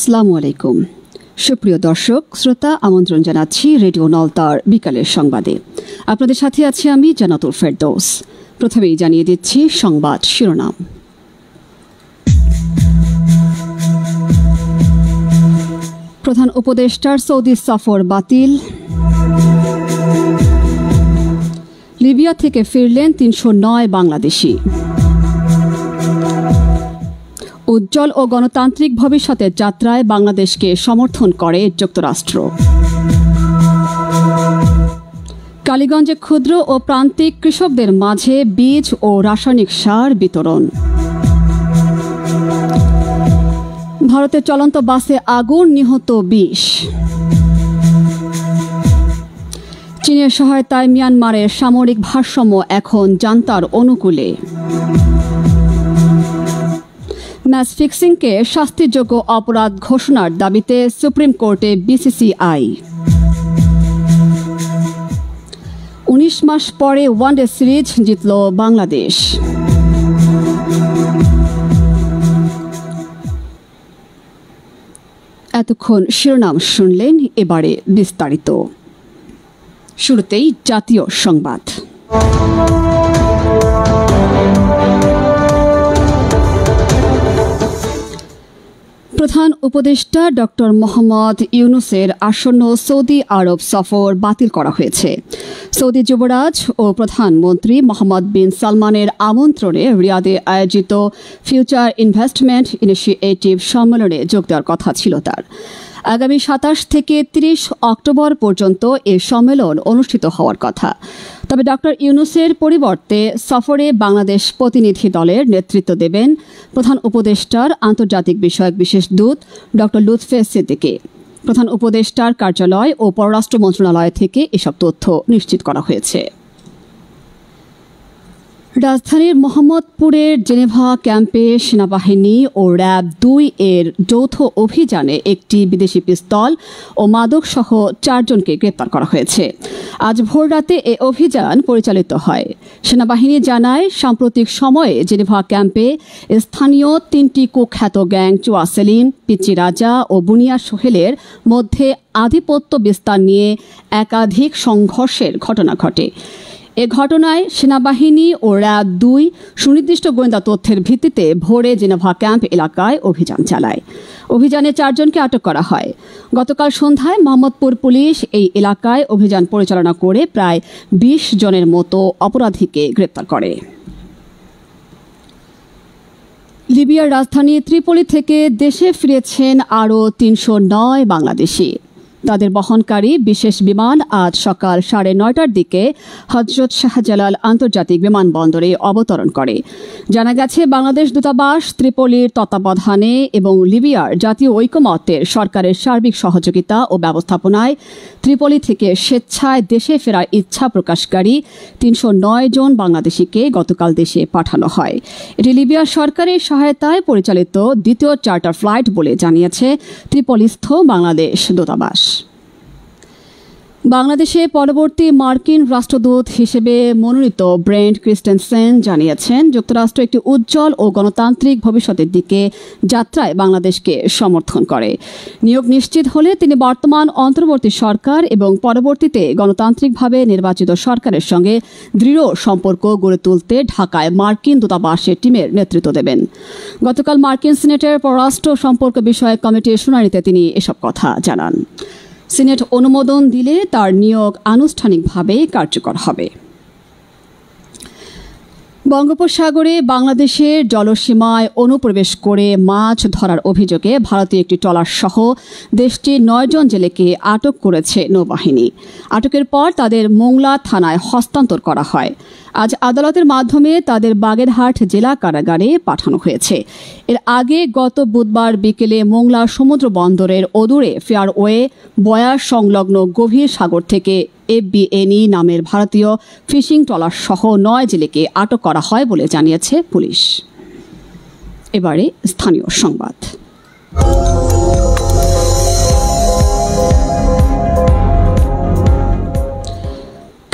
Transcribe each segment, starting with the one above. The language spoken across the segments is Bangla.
আসসালামু আলাইকুম সুপ্রিয় দর্শক শ্রোতা আমন্ত্রণ জানাচ্ছি রেডিও নলতার বিকালের সংবাদে আপনাদের সাথে আছি আমি জান্নাতুল ফেরদৌস। প্রথমেই জানিয়ে দিচ্ছি সংবাদ শিরোনাম। প্রধান উপদেষ্টার সৌদি সফর বাতিল। লিবিয়া থেকে ফিরলেন ৩০৯ বাংলাদেশি। উজ্জ্বল ও গণতান্ত্রিক ভবিষ্যতের যাত্রায় বাংলাদেশকে সমর্থন করে যুক্তরাষ্ট্র। কালীগঞ্জে ক্ষুদ্র ও প্রান্তিক কৃষকদের মাঝে বীজ ও রাসায়নিক সার বিতরণ। ভারতের চলন্ত বাসে আগুন, নিহত ২০। চীনের সহায়তায় মিয়ানমারের সামরিক ভারসাম্য এখন জান্তার অনুকূলে। ম্যাচ ফিক্সিংকে শাস্তিযোগ্য অপরাধ ঘোষণার দাবিতে সুপ্রিম কোর্টে বিসিসিআই। ১৯ মাস পরে ওয়ানডে সিরিজ জিতল বাংলাদেশ। এতক্ষণ শিরোনাম শুনলেন, এবারে বিস্তারিত। শুরুতেই জাতীয় সংবাদ। প্রধান উপদেষ্টা ডক্টর মোহাম্মদ ইউনূসের আসন্ন সৌদি আরব সফর বাতিল করা হয়েছে। সৌদি যুবরাজ ও প্রধানমন্ত্রী মোহাম্মদ বিন সালমানের আমন্ত্রণে রিয়াদে আয়োজিত ফিউচার ইনভেস্টমেন্ট ইনিশিয়েটিভ সম্মেলনে যোগ দেওয়ার কথা ছিল তার। আগামী ২৭ থেকে ৩০ অক্টোবর পর্যন্ত এ সম্মেলন অনুষ্ঠিত হওয়ার কথা। তবে ডক্টর ইউনূসের পরিবর্তে সফরে বাংলাদেশ প্রতিনিধি দলের নেতৃত্ব দেবেন প্রধান উপদেষ্টার আন্তর্জাতিক বিষয়ক বিশেষ দূত ডক্টর লুৎফে সিদ্দিকী। প্রধান উপদেষ্টার কার্যালয় ও পররাষ্ট্র মন্ত্রণালয় থেকে এসব তথ্য নিশ্চিত করা হয়েছে। রাজধানীর মোহাম্মদপুরের জেনেভা ক্যাম্পে সেনাবাহিনী ও র্যাব ২ এর যৌথ অভিযানে একটি বিদেশি পিস্তল ও মাদকসহ ৪ জনকে গ্রেপ্তার করা হয়েছে। আজ ভোররাতে এ অভিযান পরিচালিত হয়। সেনাবাহিনী জানায়, সাম্প্রতিক সময়ে জেনেভা ক্যাম্পে স্থানীয় ৩টি কুখ্যাত গ্যাং চুয়া সেলিম, পিচ্চি রাজা ও বুনিয়া সোহেলের মধ্যে আধিপত্য বিস্তার নিয়ে একাধিক সংঘর্ষের ঘটনা ঘটে। এ ঘটনায় সেনাবাহিনী ও র্যাব ২ সুনির্দিষ্ট গোয়েন্দা তথ্যের ভিত্তিতে ভোরে জেনেভা ক্যাম্প এলাকায় অভিযান চালায়। অভিযানে ৪ জনকে আটক করা হয়। গতকাল সন্ধ্যায় মোহাম্মদপুর পুলিশ এই এলাকায় অভিযান পরিচালনা করে প্রায় ২০ জনের মতো অপরাধীকে গ্রেপ্তার করে। লিবিয়ার রাজধানী ত্রিপোলি থেকে দেশে ফিরেছেন আরও ৩০৯ বাংলাদেশি। তাদের বহনকারী বিশেষ বিমান আজ সকাল ৯:৩০টার দিকে হজরত শাহজালাল আন্তর্জাতিক বিমানবন্দরে অবতরণ করে। জানা গেছে, বাংলাদেশ দূতাবাস ত্রিপোলির তত্ত্বাবধানে এবং লিবিয়ার জাতীয় ঐকমত্যের সরকারের সার্বিক সহযোগিতা ও ব্যবস্থাপনায় ত্রিপোলি থেকে স্বেচ্ছায় দেশে ফেরার ইচ্ছা প্রকাশকারী ৩০৯ জন বাংলাদেশিকে গতকাল দেশে পাঠানো হয়। এটি লিবিয়ার সরকারের সহায়তায় পরিচালিত দ্বিতীয় চার্টার ফ্লাইট বলে জানিয়েছে ত্রিপোলিস্থ বাংলাদেশ দূতাবাস। বাংলাদেশে পরবর্তী মার্কিন রাষ্ট্রদূত হিসেবে মনোনীত ব্রেন্ট ক্রিস্টেনসেন জানিয়েছেন, যুক্তরাষ্ট্র একটি উজ্জ্বল ও গণতান্ত্রিক ভবিষ্যতের দিকে যাত্রায় বাংলাদেশকে সমর্থন করে। নিয়োগ নিশ্চিত হলে তিনি বর্তমান অন্তর্বর্তী সরকার এবং পরবর্তীতে গণতান্ত্রিকভাবে নির্বাচিত সরকারের সঙ্গে দৃঢ় সম্পর্ক গড়ে তুলতে ঢাকায় মার্কিন দূতাবাসের টিমের নেতৃত্ব দেবেন। গতকাল মার্কিন সিনেটের পররাষ্ট্র সম্পর্ক বিষয়ক কমিটির শুনানিতে তিনি এসব কথা জানান। সিনেট অনুমোদন দিলে তার নিয়োগ আনুষ্ঠানিকভাবে কার্যকর হবে। বঙ্গোপসাগরে বাংলাদেশের জলসীমায় অনুপ্রবেশ করে মাছ ধরার অভিযোগে ভারতীয় একটি ট্রলার সহ দেশটির ৯ জন জেলেকে আটক করেছে নৌবাহিনী। আটকের পর তাদের মোংলা থানায় হস্তান্তর করা হয়। আজ আদালতের মাধ্যমে তাদের বাগেরহাট জেলা কারাগারে পাঠানো হয়েছে। এর আগে গত বুধবার বিকেলে মোংলা সমুদ্র বন্দরের অদূরে ফেয়ারওয়ে বয়ার সংলগ্ন গভীর সাগর থেকে FBNE নামের ভারতীয় ফিশিং ট্রলার সহ ৯ জেলেকে আটক করা হয় বলে জানিয়েছে পুলিশ। এবারে স্থানীয় সংবাদ।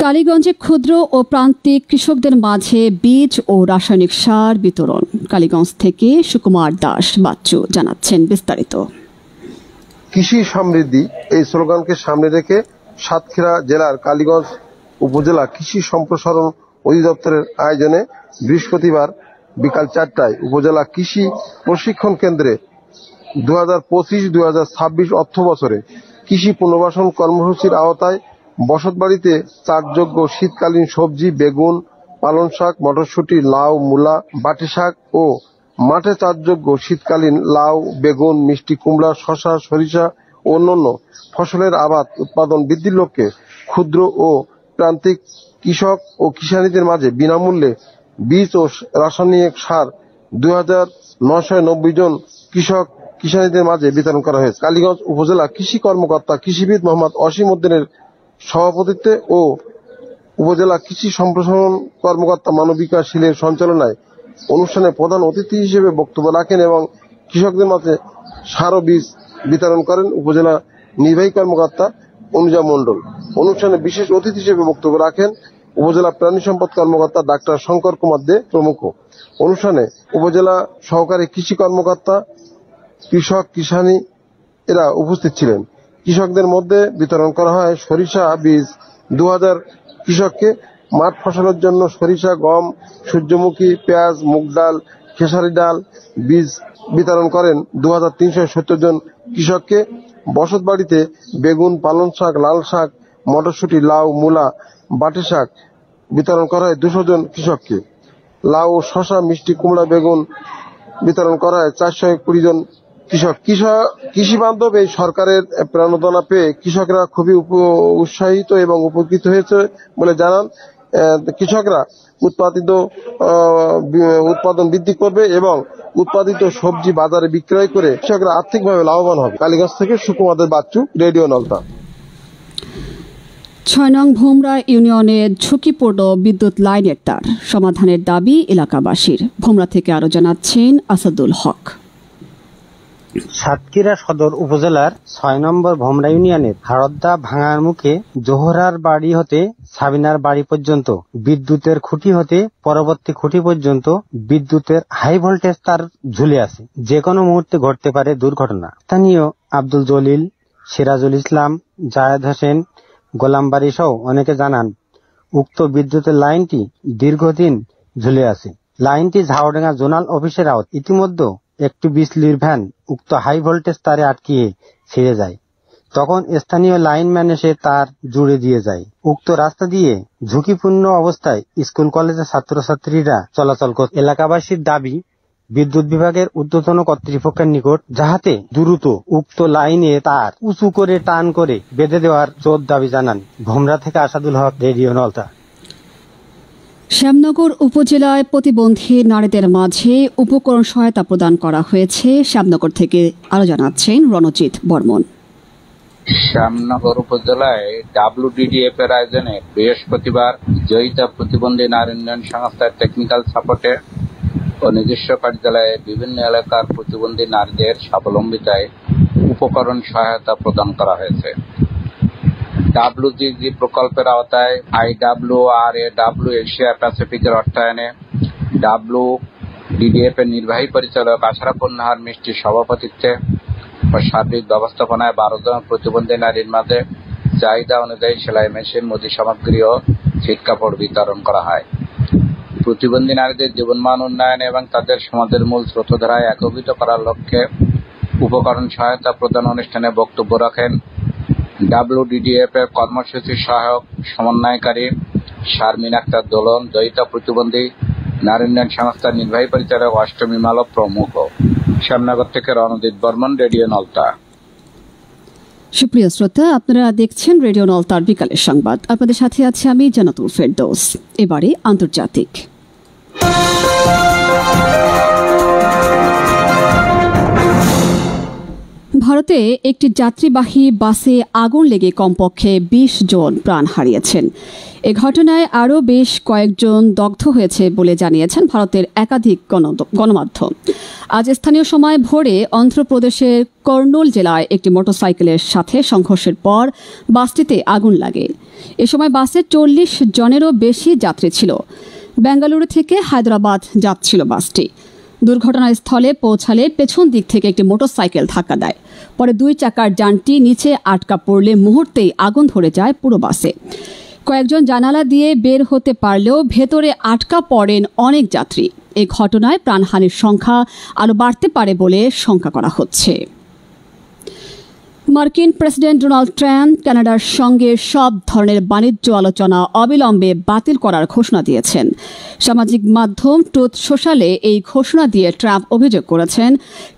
কালীগঞ্জে ক্ষুদ্র ও প্রান্তিক কৃষকদের মাঝে বীজ ও রাসায়নিক সার বিতরণ। কালীগঞ্জ থেকে সুকুমার দাস বাচ্চু জানাচ্ছেন বিস্তারিত। কৃষি সমৃদ্ধি এই স্লোগানকে সামনে রেখে সাতক্ষীরা জেলার কালীগঞ্জ উপজেলা কৃষি সম্প্রসারণ অধিদপ্তরের আয়োজনে বৃহস্পতিবার বিকাল 4টায় উপজেলা কৃষি প্রশিক্ষণ কেন্দ্রে 2025-2026 অর্থ বছরে কৃষি পুনর্বাসন কর্মসূচির আওতায় বসতবাড়িতে চাষযোগ্য শীতকালীন সবজি বেগুন, পালং শাক, মটরশুঁটি, লাউ, মূলা, বাটি শাক ও মাঠে চাষযোগ্য শীতকালীন লাউ, বেগুন, মিষ্টি কুমড়া, শসা, সরিষা ও অন্যান্য ফসলের আবাদ উৎপাদন বৃদ্ধির লক্ষ্যে ক্ষুদ্র ও প্রান্তিক কৃষক ও কিষানীদের মাঝে বিনামূল্যে বীজ ও রাসায়নিক সার 2990 জন কৃষক কিষানীদের মাঝে বিতরণ করা হয়েছে। কালীগঞ্জ উপজেলা কৃষি কর্মকর্তা কৃষিবিদ মোহাম্মদ অসীম উদ্দিনের সভাপতিত্বে ও উপজেলা কৃষি সম্প্রসারণ কর্মকর্তা মানবিকা শীলের সঞ্চালনায় অনুষ্ঠানে প্রধান অতিথি হিসেবে বক্তব্য রাখেন এবং কৃষকদের মাঝে সার ও বীজ বিতরণ করেন উপজেলা নির্বাহী কর্মকর্তা অনুজা মণ্ডল। অনুষ্ঠানে বিশেষ অতিথি হিসেবে বক্তব্য রাখেন উপজেলা প্রাণী সম্পদ কর্মকর্তা ডাক্তার শঙ্কর কুমার দে প্রমুখ। অনুষ্ঠানে উপজেলা সহকারী কৃষি কর্মকর্তা, কৃষক, কিষানী এরা উপস্থিত ছিলেন। কৃষকদের মধ্যে বিতরণ করা হয় সরিষা বীজ 2000 কৃষককে। মাঠ ফসলের জন্য সরিষা, গম, সূর্যমুখী, পেঁয়াজ, মুগ ডাল, খেসারি ডাল বীজ বিতরণ করেন 2370 জন কৃষককে। বসত বাড়িতে বেগুন, পালং শাক, লাল শাক, মটরশুঁটি, লাউ, মূলা, বাটি শাক বিতরণ করা হয় 200 জন কৃষককে। লাউ, শসা, মিষ্টি কুমড়া, বেগুন বিতরণ করা হয় 420 জন কৃষক। কৃষি বান্ধব এই সরকারের প্রেরণা পেয়ে কৃষকরা খুবই উৎসাহিত এবং উপকৃত হয়েছে বলে জানান। কৃষকরা উৎপাদন বৃদ্ধি করবে এবং উৎপাদিত সবজি বাজারে বিক্রয় করে কৃষকরা আর্থিকভাবে লাভবান হবে। কালীগঞ্জ থেকে সুকুমার বাচ্চু, রেডিও নলতা। 6 নং ভোমরা ইউনিয়নের ঝুঁকিপূর্ণ বিদ্যুৎ লাইনের তার সমাধানের দাবি এলাকাবাসীর। ভোমরা থেকে আরো জানাচ্ছেন আসাদুল হক। সাতক্ষীরা সদর উপজেলার 6 নম্বর ভোমরা ইউনিয়নের হারদ্দা ভাঙার মুখে জোহরার বাড়ি হতে সাবিনার বাড়ি পর্যন্ত বিদ্যুতের খুঁটি হতে পরবর্তী খুঁটি পর্যন্ত বিদ্যুতের হাই ভোল্টেজ তার ঝুলে আছে। যে কোনো মুহূর্তে ঘটতে পারে দুর্ঘটনা। স্থানীয় আব্দুল জলিল, সিরাজুল ইসলাম, জায়েদ হোসেন, গোলামবাড়ি সহ অনেকে জানান উক্ত বিদ্যুতের লাইনটি দীর্ঘদিন ঝুলে আছে। লাইনটি ঝাউডাঙ্গা জোনাল অফিসের আওতায়। ইতিমধ্যে একটি বিজলির ভ্যান উক্ত হাই ভোল্টেজ তারে আটকিয়ে ছিঁড়ে যায়। তখন স্থানীয় লাইনম্যান এসে তার জুড়ে দিয়ে যায়। উক্ত রাস্তা দিয়ে ঝুঁকিপূর্ণ অবস্থায় স্কুল কলেজের ছাত্রছাত্রীরা চলাচল করে। এলাকাবাসীর দাবি বিদ্যুৎ বিভাগের ঊর্ধ্বতন কর্তৃপক্ষের নিকট যাহাতে দ্রুত উক্ত লাইনে তার উঁচু করে টান করে বেঁধে দেওয়ার জোর দাবি জানান। ভোমরা থেকে আসাদুল হক, রেডিও নলতা। শ্যামনগর উপজেলায় প্রতিবন্ধী নারীদের মাঝে উপকরণ সহায়তা প্রদান করা হয়েছে। শ্যামনগর থেকে আরো জানাচ্ছেন রণজিৎ বর্মন। শ্যামনগর উপজেলায় WDDF এর আয়োজনে বৃহস্পতিবার জয়িতা প্রতিবন্ধী নারী উন্নয়ন সংস্থার টেকনিক্যাল সাপোর্টে ও নিজস্ব কার্যালয়ে বিভিন্ন এলাকার প্রতিবন্ধী নারীদের স্বাবলম্বিতায় উপকরণ সহায়তা প্রদান করা হয়েছে। WGG প্রকল্পের আওতায় IWRAW এশিয়া প্যাসিফিকের অর্থায়নে WDDF এর নির্বাহী পরিচালক আশরাফুন নাহার মিষ্টির সভাপতিত্বে ও সার্বিক ব্যবস্থাপনায় 12 জন প্রতিবন্ধী নারীর মাঝে চাহিদা অনুযায়ী সেলাই মেশিন, মুদি সামগ্রী ও ছিট কাপড় বিতরণ করা হয়। প্রতিবন্ধী নারীদের জীবনমান উন্নয়ন এবং তাদের সমাজের মূল স্রোতধারায় একীভূত করার লক্ষ্যে উপকরণ সহায়তা প্রদান অনুষ্ঠানে বক্তব্য রাখেন WDDF এর কর্মসূচি সহায়ক সমন্বয়কারী শারমিন আক্তার দোলন, জয়িতা প্রতিবন্ধী নারী উন্নয়ন সংস্থার নির্বাহী পরিচালক অষ্টমী মালব প্রমুখ। শ্যামনগর থেকে রণজিৎ বর্মন, রেডিও নলতা। সুপ্রিয় শ্রোতা, আপনারা দেখছেন রেডিও নলতার বিকালের সংবাদ। আপনাদের সাথে আছে আমি জান্নাতুল ফেরদৌস। এবারে আন্তর্জাতিক। ভারতে একটি যাত্রীবাহী বাসে আগুন লেগে কমপক্ষে 20 জন প্রাণ হারিয়েছেন। এ ঘটনায় আরও বেশ কয়েকজন দগ্ধ হয়েছে বলে জানিয়েছেন ভারতের একাধিক গণমাধ্যম। আজ স্থানীয় সময় ভোরে অন্ধ্রপ্রদেশের কর্নুল জেলায় একটি মোটরসাইকেলের সাথে সংঘর্ষের পর বাসটিতে আগুন লাগে। এ সময় বাসে 40 জনেরও বেশি যাত্রী ছিল। বেঙ্গালুরু থেকে হায়দ্রাবাদ যাচ্ছিল বাসটি। দুর্ঘটনাস্থলে পৌঁছালে পেছন দিক থেকে একটি মোটরসাইকেল ধাক্কা দেয়। পরে 2 চাকার যানটি নিচে আটকা পড়লে মুহূর্তেই আগুন ধরে যায় পুরো বাসে। কয়েকজন জানালা দিয়ে বের হতে পারলেও ভেতরে আটকা পড়েন অনেক যাত্রী। এই ঘটনায় প্রাণহানির সংখ্যা আরও বাড়তে পারে বলে শঙ্কা করা হচ্ছে। মার্কিন প্রেসিডেন্ট ডোনাল্ড ট্রাম্প কানাডার সঙ্গে সব ধরনের বাণিজ্য আলোচনা অবিলম্বে বাতিল করার ঘোষণা দিয়েছেন। সামাজিক মাধ্যম ট্রুথ সোশ্যালে এই ঘোষণা দিয়ে ট্রাম্প অভিযোগ করেছেন,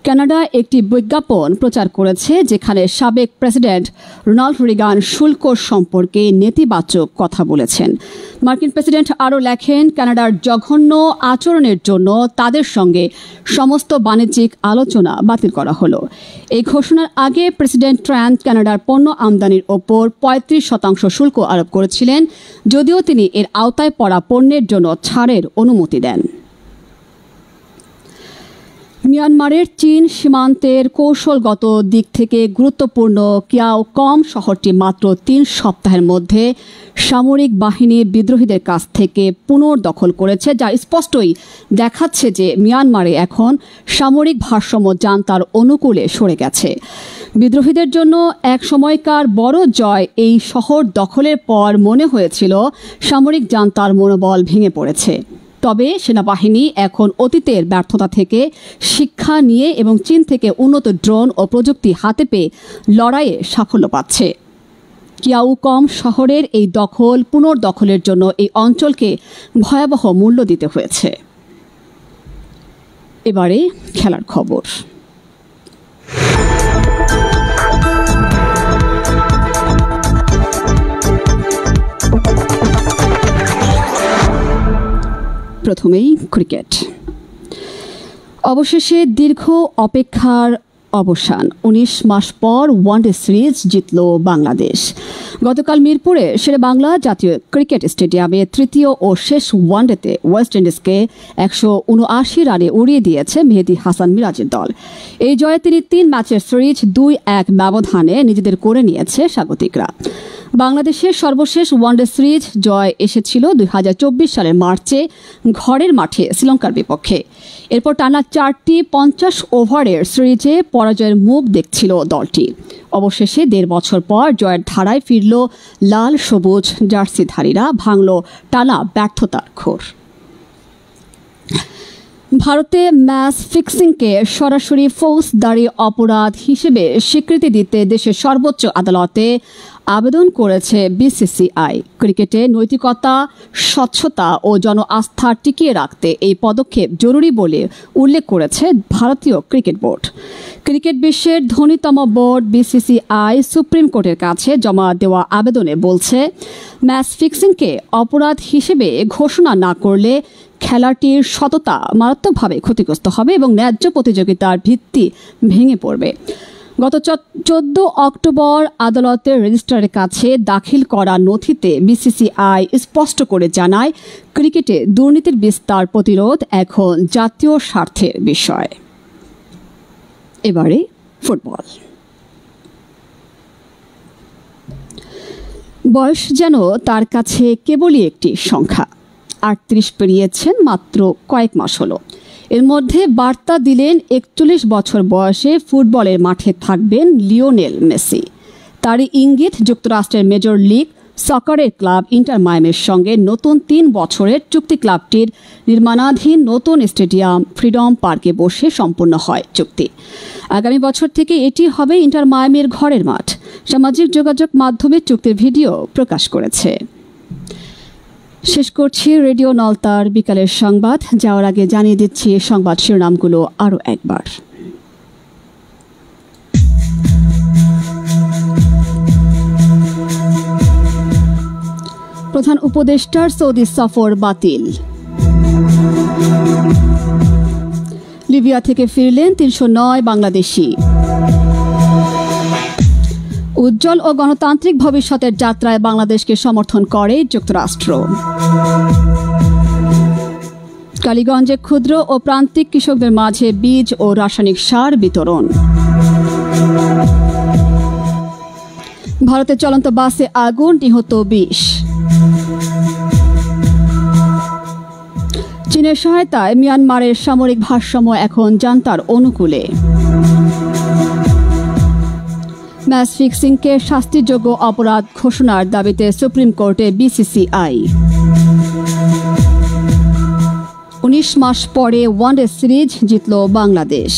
কানাডা একটি বিজ্ঞাপন প্রচার করেছে যেখানে সাবেক প্রেসিডেন্ট রোনাল্ড রিগান শুল্ক সম্পর্কে নেতিবাচক কথা বলেছেন। মার্কিন প্রেসিডেন্ট আরও লেখেন, কানাডার জঘন্য আচরণের জন্য তাদের সঙ্গে সমস্ত বাণিজ্যিক আলোচনা বাতিল করা হলো। এই ঘোষণার আগে প্রেসিডেন্ট ট্রাম্প কানাডার পণ্য আমদানির ওপর 35% শুল্ক আরোপ করেছিলেন, যদিও তিনি এর আওতায় পড়া পণ্যের জন্য ছাড়ের অনুমতি দেন। মিয়ানমারের চীন সীমান্তের কৌশলগত দিক থেকে গুরুত্বপূর্ণ কিয়াওকম শহরটি মাত্র 3 সপ্তাহের মধ্যে সামরিক বাহিনী বিদ্রোহীদের কাছ থেকে পুনর্দখল করেছে, যা স্পষ্টই দেখাচ্ছে যে মিয়ানমারে এখন সামরিক ভারসাম্য যান তার অনুকূলে সরে গেছে। বিদ্রোহীদের জন্য এক সময়কার বড় জয় এই শহর দখলের পর মনে হয়েছিল সামরিক জান্তার মনোবল ভেঙে পড়েছে। তবে সেনাবাহিনী এখন অতীতের ব্যর্থতা থেকে শিক্ষা নিয়ে এবং চীন থেকে উন্নত ড্রোন ও প্রযুক্তি হাতে পেয়ে লড়াইয়ে সাফল্য পাচ্ছে। কিয়াওকম শহরের এই পুনর্দখলের জন্য এই অঞ্চলকে ভয়াবহ মূল্য দিতে হয়েছে। এবারে খেলার খবর। প্রথমেই ক্রিকেট। অবশেষে দীর্ঘ অপেক্ষার অবসান। 19 মাস পর ওয়ানডে সিরিজ জিতল বাংলাদেশ। গতকাল মিরপুরে শেরেবাংলা জাতীয় ক্রিকেট স্টেডিয়ামে তৃতীয় ও শেষ ওয়ানডেতে ওয়েস্ট ইন্ডিজকে 179 রানে উড়িয়ে দিয়েছে মেহেদী হাসান মিরাজের দল। এই জয়ে তিনি 3 ম্যাচের সিরিজ 2-1 ব্যবধানে নিজেদের করে নিয়েছে স্বাগতিকরা। বাংলাদেশের সর্বশেষ ওয়ানডে সিরিজ জয় এসেছিল 2024 সালের মার্চে ঘরের মাঠে শ্রীলঙ্কার বিপক্ষে। এরপর টানা 4টি 50 ওভারের সিরিজে পরাজয়ের মুখ দেখছিল দলটি। অবশেষে 1.5 বছর পর জয়ের ধারায় ফিরল লাল সবুজ জার্সিধারীরা, ভাঙল টানা ব্যর্থতার ঘোর। ভারতে ম্যাচ ফিক্সিংকে সরাসরি ফৌজদারি অপরাধ হিসেবে স্বীকৃতি দিতে দেশের সর্বোচ্চ আদালতে আবেদন করেছে বিসিসিআই। ক্রিকেটে নৈতিকতা, স্বচ্ছতা ও জন আস্থা টিকিয়ে রাখতে এই পদক্ষেপ জরুরি বলে উল্লেখ করেছে ভারতীয় ক্রিকেট বোর্ড। ক্রিকেট বিশ্বের ধনীতম বোর্ড বিসিসিআই সুপ্রিম কোর্টের কাছে জমা দেওয়া আবেদনে বলছে, ম্যাচ ফিক্সিংকে অপরাধ হিসেবে ঘোষণা না করলে খেলাটির সততা মারাত্মকভাবে ক্ষতিগ্রস্ত হবে এবং ন্যায্য প্রতিযোগিতার ভিত্তি ভেঙে পড়বে। গত 14 অক্টোবর আদালতের রেজিস্ট্রারের কাছে দাখিল করা নথিতে বিসিসিআই স্পষ্ট করে জানায়, ক্রিকেটে দুর্নীতির বিস্তার প্রতিরোধ এখন জাতীয় স্বার্থের বিষয়। এবারে ফুটবল। বয়স যেন তার কাছে কেবলই একটি সংখ্যা। 38 পেরিয়েছেন মাত্র কয়েক মাস হলো। এর মধ্যে বার্তা দিলেন 41 বছর বয়সে ফুটবলের মাঠে থাকবেন লিওনেল মেসি। তারই ইঙ্গিত যুক্তরাষ্ট্রের মেজর লিগ সকারের ক্লাব ইন্টার মায়ামির সঙ্গে নতুন 3 বছরের চুক্তি। ক্লাবটির নির্মাণাধীন নতুন স্টেডিয়াম ফ্রিডম পার্কে বসে সম্পূর্ণ হয় চুক্তি। আগামী বছর থেকে এটি হবে ইন্টার মায়ামির ঘরের মাঠ। সামাজিক যোগাযোগ মাধ্যমে চুক্তির ভিডিও প্রকাশ করেছে। শেষ করছি রেডিও নলতার বিকালের সংবাদ। যাওয়ার আগে জানিয়ে দিচ্ছি সংবাদ শিরোনামগুলো আরও একবার। প্রধান উপদেষ্টার সৌদি সফর বাতিল। লিবিয়া থেকে ফিরলেন 309 বাংলাদেশি। উজ্জ্বল ও গণতান্ত্রিক ভবিষ্যতের যাত্রায় বাংলাদেশকে সমর্থন করে যুক্তরাষ্ট্র। কালীগঞ্জে ক্ষুদ্র ও প্রান্তিক কৃষকদের মাঝে বীজ ও রাসায়নিক সার বিতরণ। ভারতের চলন্ত বাসে আগুন, নিহত 20। চীনের সহায়তায় মিয়ানমারের সামরিক ভারসাম্য এখন জান্তার অনুকূলে। ম্যাচ ফিক্সিংকে শাস্তিযোগ্য অপরাধ ঘোষণার দাবিতে সুপ্রিম কোর্টে বিসিসিআই। 19 মাস পরে ওয়ানডে সিরিজ জিতল বাংলাদেশ।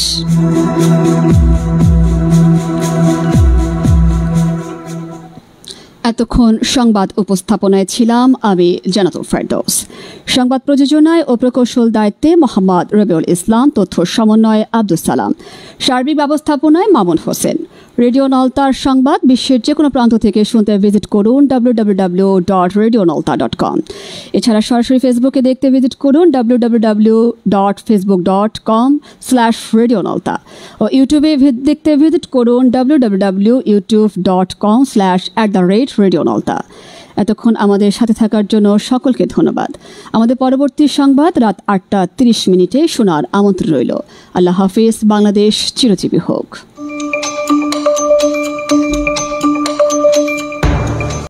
এতক্ষণ সংবাদ উপস্থাপনায় ছিলাম আমি জান্নাতুল ফেরদৌস। সংবাদ প্রযোজনায় ও প্রকৌশল দায়িত্বে মোহাম্মদ রবিউল ইসলাম, তথ্য সমন্বয়ে আব্দুস সালাম, সার্বিক ব্যবস্থাপনায় মামুন হোসেন। রেডিও নলতার সংবাদ বিশ্বের যে কোনো প্রান্ত থেকে শুনতে ভিজিট করুন www.radionolta.com। এছাড়া সরাসরি ফেসবুকে দেখতে ভিজিট করুন www.facebook.com/radionolta ও ইউটিউবে দেখতে ভিজিট করুন www.youtube.com/@radionolta। এতক্ষণ আমাদের সাথে থাকার জন্য সকলকে ধন্যবাদ। আমাদের পরবর্তী সংবাদ রাত 8টা 30 মিনিটে শোনার আমন্ত্রণ রইল। আল্লাহ হাফিজ। বাংলাদেশ চিরজীবী হোক।